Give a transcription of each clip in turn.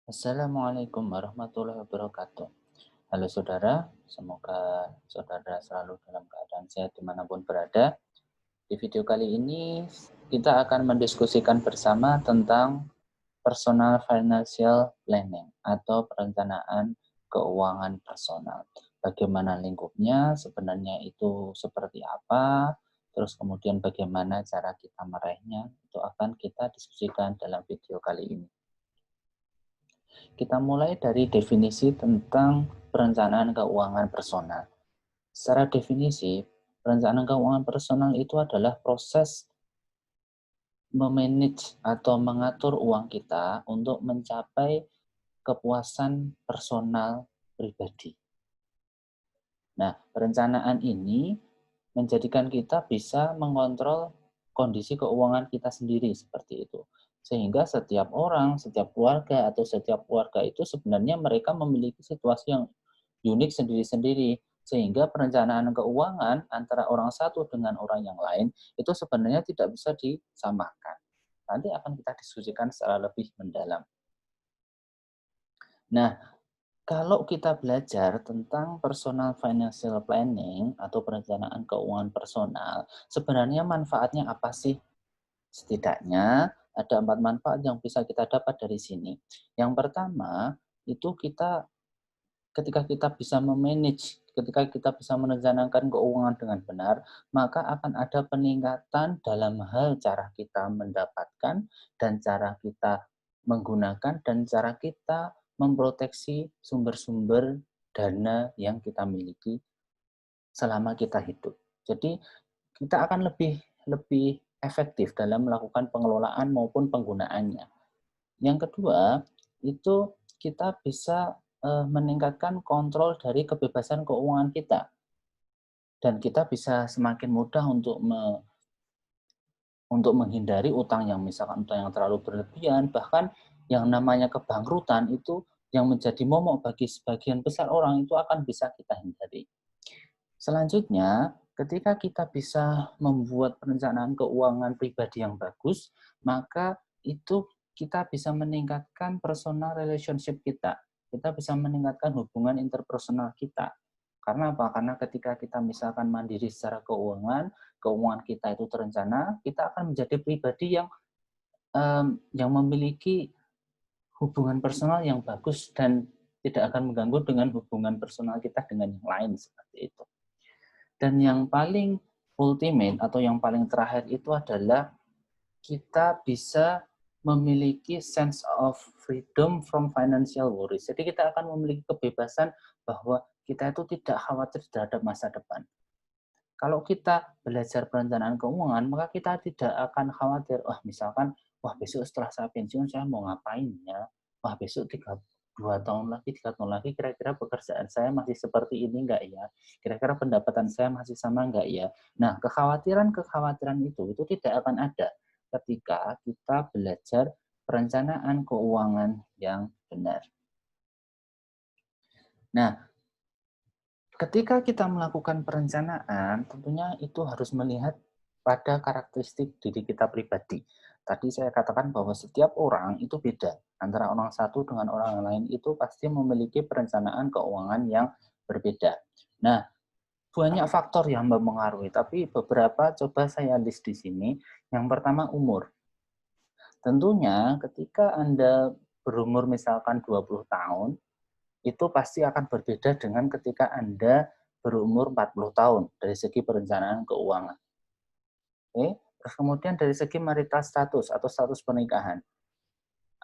Assalamualaikum warahmatullahi wabarakatuh. Halo saudara, semoga saudara selalu dalam keadaan sehat dimanapun berada. Di video kali ini kita akan mendiskusikan bersama tentang personal financial planning atau perencanaan keuangan personal. Bagaimana lingkupnya, sebenarnya itu seperti apa, terus kemudian bagaimana cara kita meraihnya, itu akan kita diskusikan dalam video kali ini. Kita mulai dari definisi tentang perencanaan keuangan personal. Secara definisi, perencanaan keuangan personal itu adalah proses memanage atau mengatur uang kita untuk mencapai kepuasan personal pribadi. Nah, perencanaan ini menjadikan kita bisa mengontrol kondisi keuangan kita sendiri seperti itu. Sehingga setiap orang, setiap keluarga atau setiap keluarga itu sebenarnya mereka memiliki situasi yang unik sendiri-sendiri. Sehingga perencanaan keuangan antara orang satu dengan orang yang lain itu sebenarnya tidak bisa disamakan. Nanti akan kita diskusikan secara lebih mendalam. Nah, kalau kita belajar tentang personal financial planning atau perencanaan keuangan personal, sebenarnya manfaatnya apa sih? Setidaknya ada 4 manfaat yang bisa kita dapat dari sini. Yang pertama, itu ketika kita bisa memanage, ketika kita bisa merencanakan keuangan dengan benar, maka akan ada peningkatan dalam hal cara kita mendapatkan dan cara kita menggunakan dan cara kita memproteksi sumber-sumber dana yang kita miliki selama kita hidup. Jadi kita akan lebih lebih efektif dalam melakukan pengelolaan maupun penggunaannya. Yang kedua, itu kita bisa meningkatkan kontrol dari kebebasan keuangan kita. Dan kita bisa semakin mudah untuk menghindari utang yang misalkan utang yang terlalu berlebihan, bahkan yang namanya kebangkrutan itu yang menjadi momok bagi sebagian besar orang itu akan bisa kita hindari. Selanjutnya, ketika kita bisa membuat perencanaan keuangan pribadi yang bagus, maka itu kita bisa meningkatkan personal relationship kita. Kita bisa meningkatkan hubungan interpersonal kita. Karena apa? Karena ketika kita misalkan mandiri secara keuangan, keuangan kita itu terencana, kita akan menjadi pribadi yang memiliki hubungan personal yang bagus dan tidak akan mengganggu dengan hubungan personal kita dengan yang lain seperti itu. Dan yang paling ultimate atau yang paling terakhir itu adalah kita bisa memiliki sense of freedom from financial worries. Jadi kita akan memiliki kebebasan bahwa kita itu tidak khawatir terhadap masa depan. Kalau kita belajar perencanaan keuangan, maka kita tidak akan khawatir, wah misalkan, wah besok setelah saya pensiun saya mau ngapain ya? Wah besok 2 tahun lagi, 3 tahun lagi kira-kira pekerjaan saya masih seperti ini enggak ya? Kira-kira pendapatan saya masih sama enggak ya? Nah, kekhawatiran-kekhawatiran itu tidak akan ada ketika kita belajar perencanaan keuangan yang benar. Nah, ketika kita melakukan perencanaan, tentunya itu harus melihat pada karakteristik diri kita pribadi. Tadi saya katakan bahwa setiap orang itu beda. Antara orang satu dengan orang lain itu pasti memiliki perencanaan keuangan yang berbeda. Nah, banyak faktor yang mempengaruhi, tapi beberapa coba saya list di sini. Yang pertama, umur. Tentunya ketika Anda berumur misalkan 20 tahun, itu pasti akan berbeda dengan ketika Anda berumur 40 tahun dari segi perencanaan keuangan. Oke, terus kemudian dari segi marital status atau status pernikahan.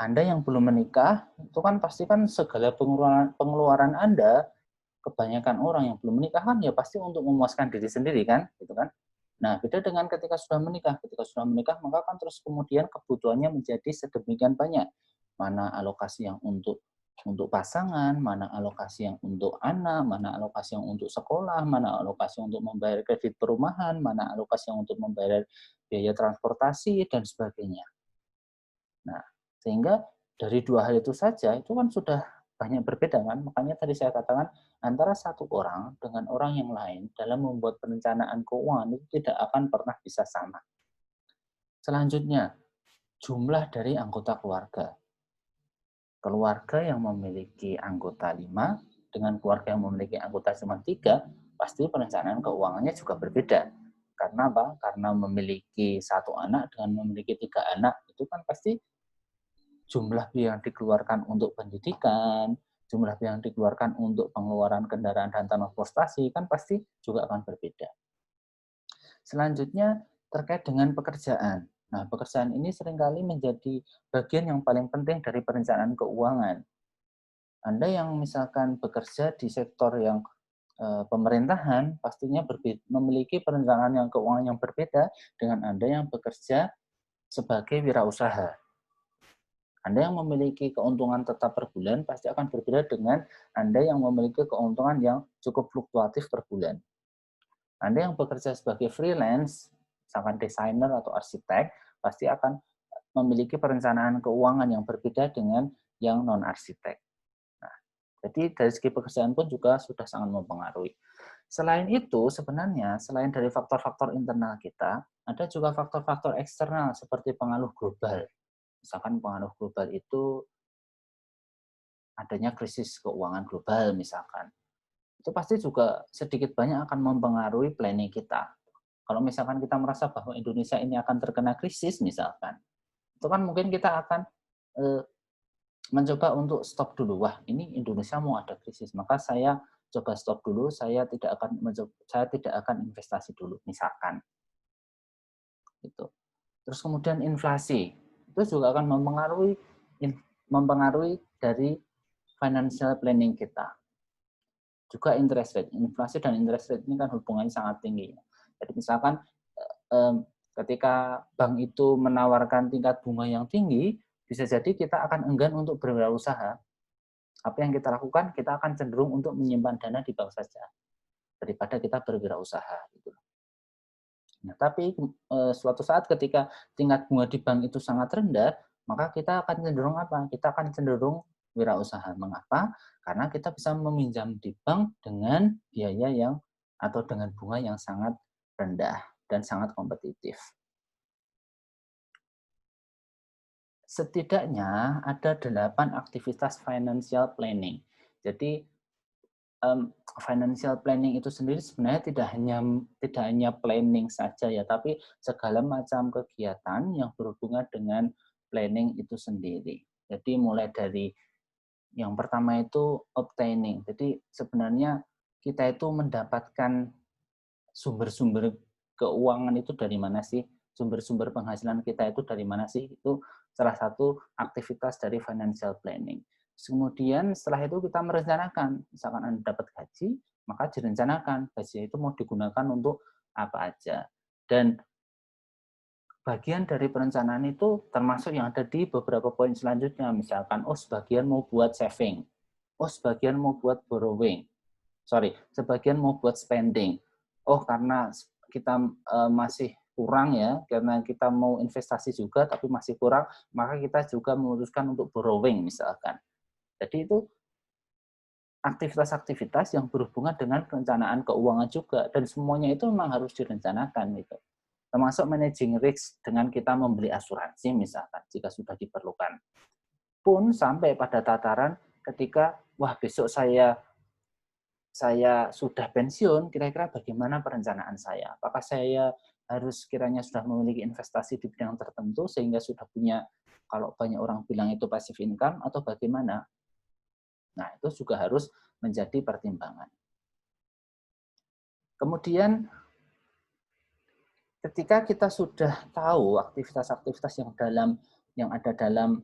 Anda yang belum menikah, itu kan pasti kan segala pengeluaran Anda, kebanyakan orang yang belum menikah kan ya pasti untuk memuaskan diri sendiri kan, gitu kan. Nah, beda dengan ketika sudah menikah. Ketika sudah menikah, maka kan terus kemudian kebutuhannya menjadi sedemikian banyak. Mana alokasi yang untuk pasangan, mana alokasi yang untuk anak, mana alokasi yang untuk sekolah, mana alokasi untuk membayar kredit perumahan, mana alokasi yang untuk membayar biaya transportasi, dan sebagainya. Nah, sehingga dari dua hal itu saja, itu kan sudah banyak berbeda kan. Makanya tadi saya katakan antara satu orang dengan orang yang lain dalam membuat perencanaan keuangan itu tidak akan pernah bisa sama. Selanjutnya, jumlah dari anggota keluarga. Keluarga yang memiliki anggota 5 dengan keluarga yang memiliki anggota cuma 3, pasti perencanaan keuangannya juga berbeda. Karena apa? Karena memiliki 1 anak dengan memiliki 3 anak, itu kan pasti jumlah yang dikeluarkan untuk pendidikan, jumlah yang dikeluarkan untuk pengeluaran kendaraan dan transportasi kan pasti juga akan berbeda. Selanjutnya terkait dengan pekerjaan. Nah, pekerjaan ini seringkali menjadi bagian yang paling penting dari perencanaan keuangan. Anda yang misalkan bekerja di sektor yang pemerintahan, pastinya memiliki perencanaan yang keuangan yang berbeda dengan Anda yang bekerja sebagai wirausaha. Anda yang memiliki keuntungan tetap per bulan pasti akan berbeda dengan Anda yang memiliki keuntungan yang cukup fluktuatif per bulan. Anda yang bekerja sebagai freelance, misalkan desainer atau arsitek, pasti akan memiliki perencanaan keuangan yang berbeda dengan yang non-arsitek. Nah, jadi dari segi pekerjaan pun juga sudah sangat mempengaruhi. Selain itu, sebenarnya selain dari faktor-faktor internal kita, ada juga faktor-faktor eksternal seperti pengaruh global. Misalkan pengaruh global itu adanya krisis keuangan global misalkan. Itu pasti juga sedikit banyak akan mempengaruhi planning kita. Kalau misalkan kita merasa bahwa Indonesia ini akan terkena krisis misalkan, itu kan mungkin kita akan mencoba untuk stop dulu. Wah, ini Indonesia mau ada krisis, maka saya coba stop dulu, saya tidak akan investasi dulu misalkan. Gitu. Terus kemudian inflasi, itu juga akan mempengaruhi dari financial planning kita. Juga interest rate, inflasi dan interest rate ini kan hubungannya sangat tinggi. Jadi misalkan ketika bank itu menawarkan tingkat bunga yang tinggi, bisa jadi kita akan enggan untuk berwirausaha. Apa yang kita lakukan? Kita akan cenderung untuk menyimpan dana di bank saja daripada kita berwirausaha. Gitu. Nah, tapi suatu saat ketika tingkat bunga di bank itu sangat rendah, maka kita akan cenderung apa? Kita akan cenderung wirausaha. Mengapa? Karena kita bisa meminjam di bank dengan biaya yang atau dengan bunga yang sangat rendah dan sangat kompetitif. Setidaknya ada 8 aktivitas financial planning. Jadi financial planning itu sendiri sebenarnya tidak hanya planning saja ya, tapi segala macam kegiatan yang berhubungan dengan planning itu sendiri. Jadi mulai dari yang pertama itu obtaining. Jadi sebenarnya kita itu mendapatkan sumber-sumber keuangan itu dari mana sih? Sumber-sumber penghasilan kita itu dari mana sih? Itu salah satu aktivitas dari financial planning. Kemudian setelah itu kita merencanakan, misalkan Anda dapat gaji, maka direncanakan gaji itu mau digunakan untuk apa aja. Dan bagian dari perencanaan itu termasuk yang ada di beberapa poin selanjutnya, misalkan sebagian mau buat saving, sebagian mau buat borrowing, sebagian mau buat spending. Karena kita masih kurang ya, karena kita mau investasi juga tapi masih kurang, maka kita juga memutuskan untuk borrowing misalkan. Jadi itu aktivitas-aktivitas yang berhubungan dengan perencanaan keuangan juga, dan semuanya itu memang harus direncanakan gitu. Termasuk managing risk dengan kita membeli asuransi misalkan jika sudah diperlukan. Pun sampai pada tataran ketika besok saya sudah pensiun, kira-kira bagaimana perencanaan saya? Apakah saya harus kiranya sudah memiliki investasi di bidang tertentu sehingga sudah punya, kalau banyak orang bilang itu passive income, atau bagaimana? Nah, itu juga harus menjadi pertimbangan. Kemudian, ketika kita sudah tahu aktivitas-aktivitas yang ada dalam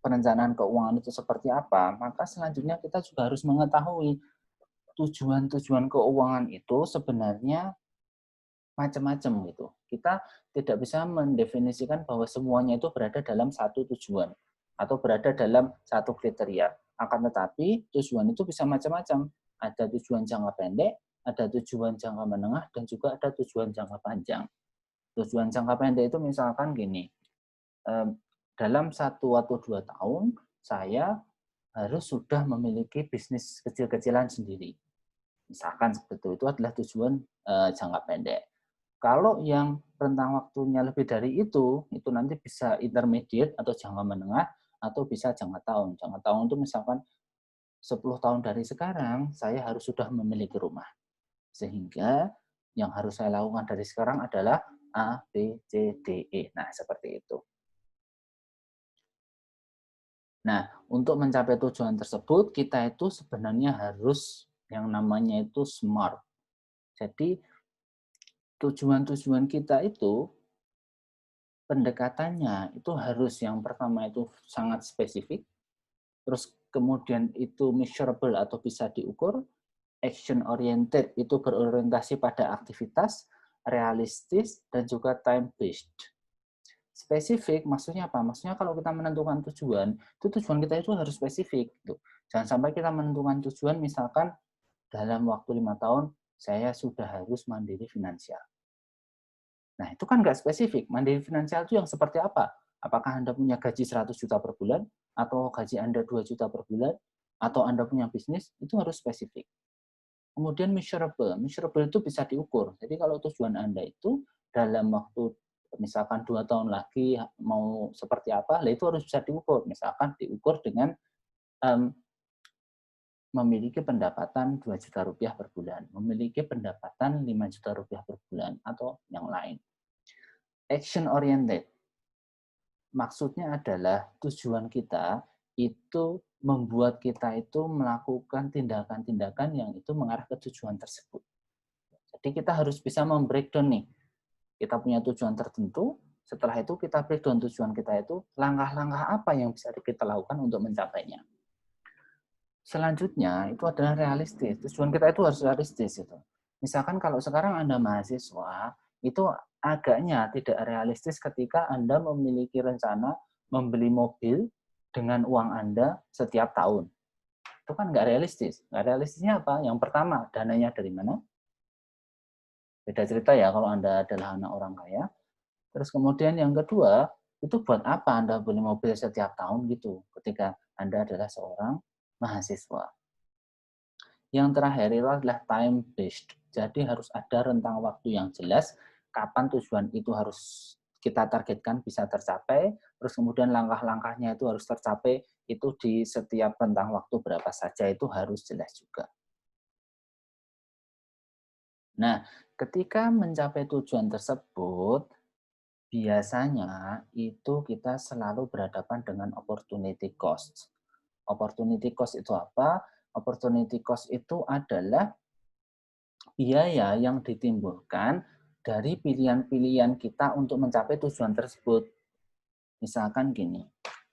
perencanaan keuangan itu seperti apa, maka selanjutnya kita juga harus mengetahui tujuan-tujuan keuangan itu sebenarnya macam-macam gitu. Kita tidak bisa mendefinisikan bahwa semuanya itu berada dalam satu tujuan atau berada dalam satu kriteria. Akan tetapi tujuan itu bisa macam-macam. Ada tujuan jangka pendek, ada tujuan jangka menengah, dan juga ada tujuan jangka panjang. Tujuan jangka pendek itu misalkan gini, dalam 1 atau 2 tahun saya harus sudah memiliki bisnis kecil-kecilan sendiri. Misalkan seperti itu adalah tujuan jangka pendek. Kalau yang rentang waktunya lebih dari itu nanti bisa intermediate atau jangka menengah, atau bisa jangka tahun. Jangka tahun itu misalkan 10 tahun dari sekarang, saya harus sudah memiliki rumah. Sehingga yang harus saya lakukan dari sekarang adalah A, B, C, D, E. Nah, seperti itu. Nah, untuk mencapai tujuan tersebut, kita itu sebenarnya harus yang namanya itu SMART. Jadi, tujuan-tujuan kita itu, pendekatannya itu harus yang pertama itu sangat spesifik, terus kemudian itu measurable atau bisa diukur, action oriented itu berorientasi pada aktivitas, realistis, dan juga time based. Spesifik maksudnya apa? Maksudnya kalau kita menentukan tujuan, itu tujuan kita itu harus spesifik. Gitu. Jangan sampai kita menentukan tujuan misalkan dalam waktu 5 tahun saya sudah harus mandiri finansial. Nah, itu kan nggak spesifik. Mandiri finansial itu yang seperti apa? Apakah Anda punya gaji 100 juta per bulan, atau gaji Anda 2 juta per bulan, atau Anda punya bisnis, itu harus spesifik. Kemudian measurable. Measurable itu bisa diukur. Jadi kalau tujuan Anda itu dalam waktu misalkan 2 tahun lagi mau seperti apa, itu harus bisa diukur. Misalkan diukur dengan um, memiliki pendapatan 2 juta rupiah per bulan, memiliki pendapatan 5 juta rupiah per bulan, atau yang lain. Action oriented. Maksudnya adalah tujuan kita itu membuat kita itu melakukan tindakan-tindakan yang itu mengarah ke tujuan tersebut. Jadi kita harus bisa membreakdown nih. Kita punya tujuan tertentu, setelah itu kita breakdown tujuan kita itu, langkah-langkah apa yang bisa kita lakukan untuk mencapainya. Selanjutnya itu adalah realistis. Tujuan kita itu harus realistis itu. Misalkan kalau sekarang Anda mahasiswa, itu agaknya tidak realistis ketika Anda memiliki rencana membeli mobil dengan uang Anda setiap tahun. Itu kan nggak realistis. Nggak realistisnya apa? Yang pertama, dananya dari mana? Beda cerita ya kalau Anda adalah anak orang kaya. Terus kemudian yang kedua, itu buat apa Anda beli mobil setiap tahun gitu ketika Anda adalah seorang mahasiswa. Yang terakhir itu adalah time based. Jadi harus ada rentang waktu yang jelas kapan tujuan itu harus kita targetkan bisa tercapai, terus kemudian langkah-langkahnya itu harus tercapai, itu di setiap rentang waktu berapa saja itu harus jelas juga. Nah, ketika mencapai tujuan tersebut, biasanya itu kita selalu berhadapan dengan opportunity cost. Opportunity cost itu apa? Opportunity cost itu adalah biaya yang ditimbulkan dari pilihan-pilihan kita untuk mencapai tujuan tersebut. Misalkan gini,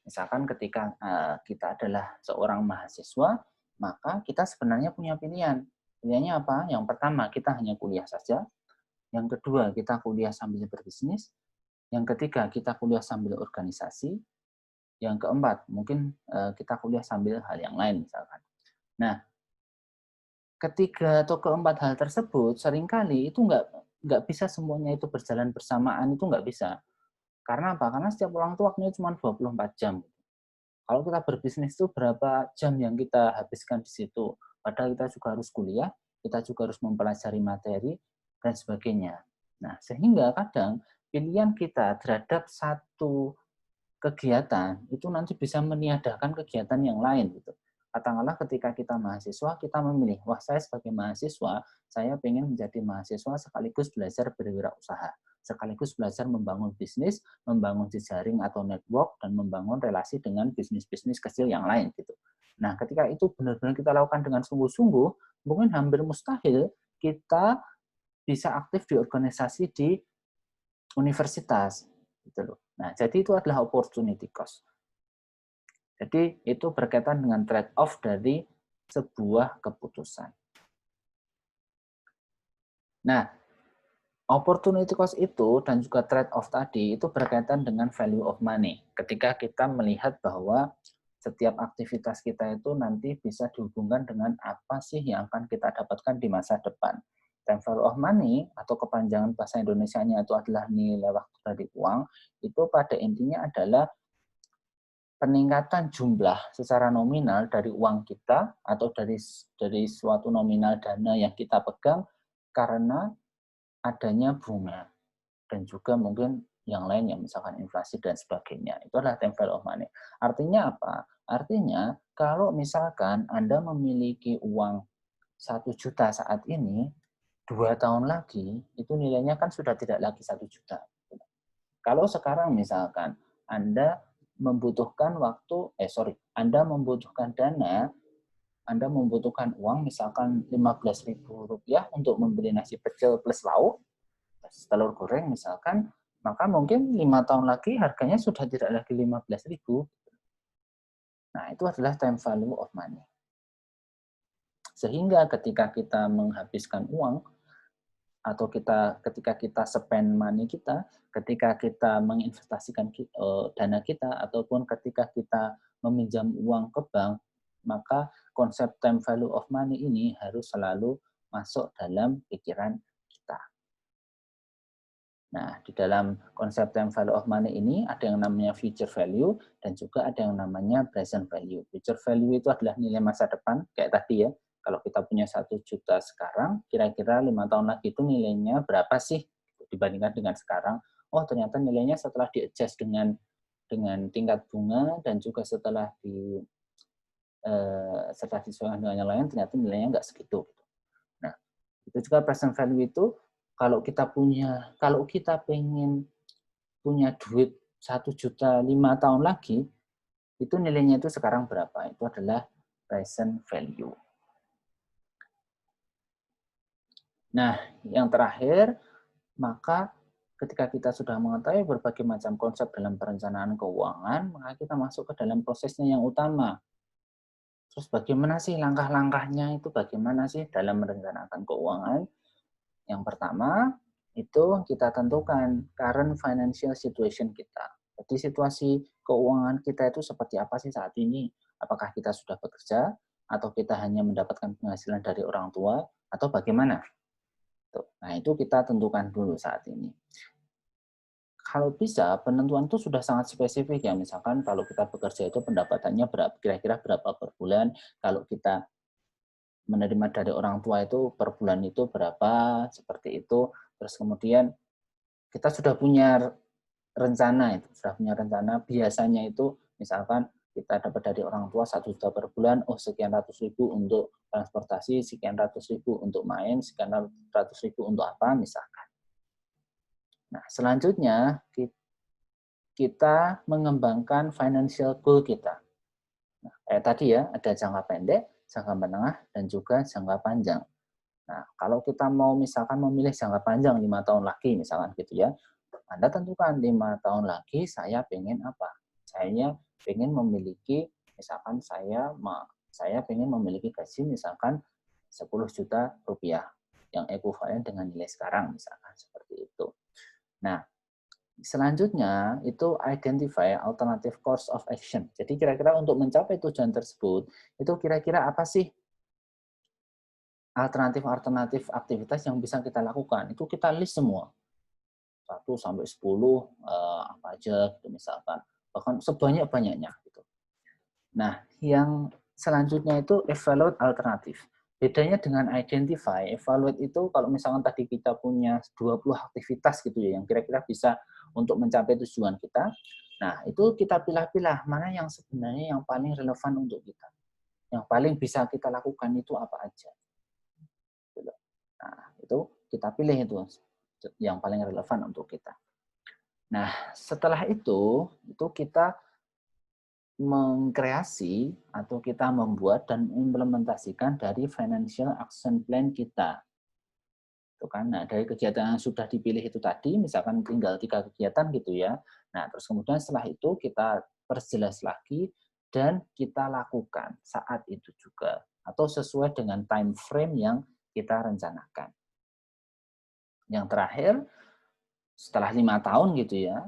misalkan ketika kita adalah seorang mahasiswa, maka kita sebenarnya punya pilihan. Pilihannya apa? Yang pertama, kita hanya kuliah saja. Yang kedua, kita kuliah sambil berbisnis. Yang ketiga, kita kuliah sambil organisasi. Yang keempat, mungkin kita kuliah sambil hal yang lain misalkan. Nah, ketiga atau keempat hal tersebut seringkali itu nggak bisa semuanya itu berjalan bersamaan, itu nggak bisa. Karena apa? Karena setiap orang itu waktunya cuma 24 jam. Kalau kita berbisnis itu berapa jam yang kita habiskan di situ. Padahal kita juga harus kuliah, kita juga harus mempelajari materi, dan sebagainya. Nah, sehingga kadang pilihan kita terhadap satu kegiatan itu nanti bisa meniadakan kegiatan yang lain gitu. Katakanlah ketika kita mahasiswa, kita memilih, wah saya sebagai mahasiswa, saya ingin menjadi mahasiswa sekaligus belajar berwirausaha, sekaligus belajar membangun bisnis, membangun jejaring atau network, dan membangun relasi dengan bisnis-bisnis kecil yang lain gitu. Nah, ketika itu benar-benar kita lakukan dengan sungguh-sungguh, mungkin hampir mustahil kita bisa aktif di organisasi di universitas gitu loh. Nah, jadi itu adalah opportunity cost. Jadi itu berkaitan dengan trade-off dari sebuah keputusan. Nah, opportunity cost itu dan juga trade-off tadi itu berkaitan dengan value of money. Ketika kita melihat bahwa setiap aktivitas kita itu nanti bisa dihubungkan dengan apa sih yang akan kita dapatkan di masa depan. Dan value of money atau kepanjangan bahasa Indonesianya itu adalah nilai waktu dari uang, itu pada intinya adalah peningkatan jumlah secara nominal dari uang kita atau dari suatu nominal dana yang kita pegang karena adanya bunga dan juga mungkin yang lain yang misalkan inflasi dan sebagainya. Itu adalah time value of money. Artinya apa? Artinya kalau misalkan Anda memiliki uang 1 juta saat ini, 2 tahun lagi itu nilainya kan sudah tidak lagi 1 juta. Kalau sekarang misalkan Anda membutuhkan Anda membutuhkan dana, Anda membutuhkan uang misalkan Rp15.000 untuk membeli nasi pecel plus lauk, telur goreng misalkan, maka mungkin 5 tahun lagi harganya sudah tidak lagi 15.000. Nah, itu adalah time value of money. Sehingga ketika kita menghabiskan uang, atau ketika kita spend money kita, ketika kita menginvestasikan dana kita, ataupun ketika kita meminjam uang ke bank, maka konsep time value of money ini harus selalu masuk dalam pikiran kita. Nah, di dalam konsep time value of money ini ada yang namanya future value dan juga ada yang namanya present value. Future value itu adalah nilai masa depan, kayak tadi ya. Kalau kita punya 1 juta sekarang, kira-kira 5 tahun lagi itu nilainya berapa sih dibandingkan dengan sekarang? Oh, ternyata nilainya setelah di-adjust dengan tingkat bunga dan juga setelah disesuaikan dengan yang lain, ternyata nilainya nggak segitu. Nah, itu juga present value itu kalau kita pengen punya duit 1 juta 5 tahun lagi, itu nilainya itu sekarang berapa? Itu adalah present value. Nah, yang terakhir, maka ketika kita sudah mengetahui berbagai macam konsep dalam perencanaan keuangan, maka kita masuk ke dalam prosesnya yang utama. Terus bagaimana sih langkah-langkahnya itu, bagaimana sih dalam merencanakan keuangan? Yang pertama, itu kita tentukan current financial situation kita. Jadi situasi keuangan kita itu seperti apa sih saat ini? Apakah kita sudah bekerja, atau kita hanya mendapatkan penghasilan dari orang tua, atau bagaimana? Nah, itu kita tentukan dulu saat ini. Kalau bisa, penentuan itu sudah sangat spesifik ya. Misalkan kalau kita bekerja itu pendapatannya kira-kira berapa per bulan, kalau kita menerima dari orang tua itu per bulan itu berapa, seperti itu. Terus kemudian kita sudah punya rencana biasanya itu misalkan kita dapat dari orang tua 1 juta per bulan, sekian ratus ribu untuk transportasi, sekian ratus ribu untuk main, sekian ratus ribu untuk apa, misalkan. Nah, selanjutnya kita mengembangkan financial goal kita. Nah, kayak tadi ya, ada jangka pendek, jangka menengah, dan juga jangka panjang. Nah, kalau kita mau misalkan memilih jangka panjang 5 tahun lagi, misalkan gitu ya, Anda tentukan 5 tahun lagi saya pengen apa. Saya pengen memiliki, misalkan saya pengen memiliki gaji misalkan 10 juta rupiah, yang ekuivalen dengan nilai sekarang, misalkan seperti itu. Nah, selanjutnya itu identify alternative course of action. Jadi kira-kira untuk mencapai tujuan tersebut, itu kira-kira apa sih alternatif aktivitas yang bisa kita lakukan? Itu kita list semua. 1 sampai 10 apa aja gitu misalkan. Bahkan sebanyak-banyaknya gitu. Nah, yang selanjutnya itu evaluate alternatif. Bedanya dengan identify, evaluate itu kalau misalkan tadi kita punya 20 aktivitas gitu ya, yang kira-kira bisa untuk mencapai tujuan kita. Nah, itu kita pilah-pilah mana yang sebenarnya yang paling relevan untuk kita. Yang paling bisa kita lakukan itu apa aja. Nah, itu kita pilih itu yang paling relevan untuk kita. Nah, setelah itu kita mengkreasi atau kita membuat dan mengimplementasikan dari financial action plan kita. Itu kan. Nah, dari kegiatan yang sudah dipilih itu tadi, misalkan tinggal 3 kegiatan gitu ya. Nah, terus kemudian setelah itu kita perjelas lagi dan kita lakukan saat itu juga atau sesuai dengan time frame yang kita rencanakan. Yang terakhir, setelah 5 tahun gitu ya,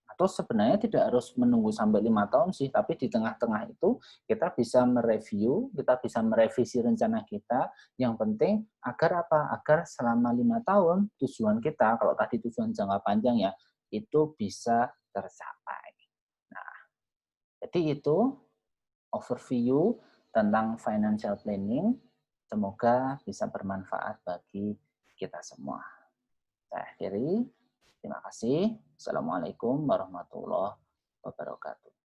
atau sebenarnya tidak harus menunggu sampai 5 tahun sih, tapi di tengah-tengah itu kita bisa mereview, kita bisa merevisi rencana kita. Yang penting agar apa? Agar selama 5 tahun tujuan kita, kalau tadi tujuan jangka panjang ya, itu bisa tercapai. Nah, jadi itu overview tentang financial planning. Semoga bisa bermanfaat bagi kita semua. Saya akhiri. Terima kasih. Assalamualaikum warahmatullahi wabarakatuh.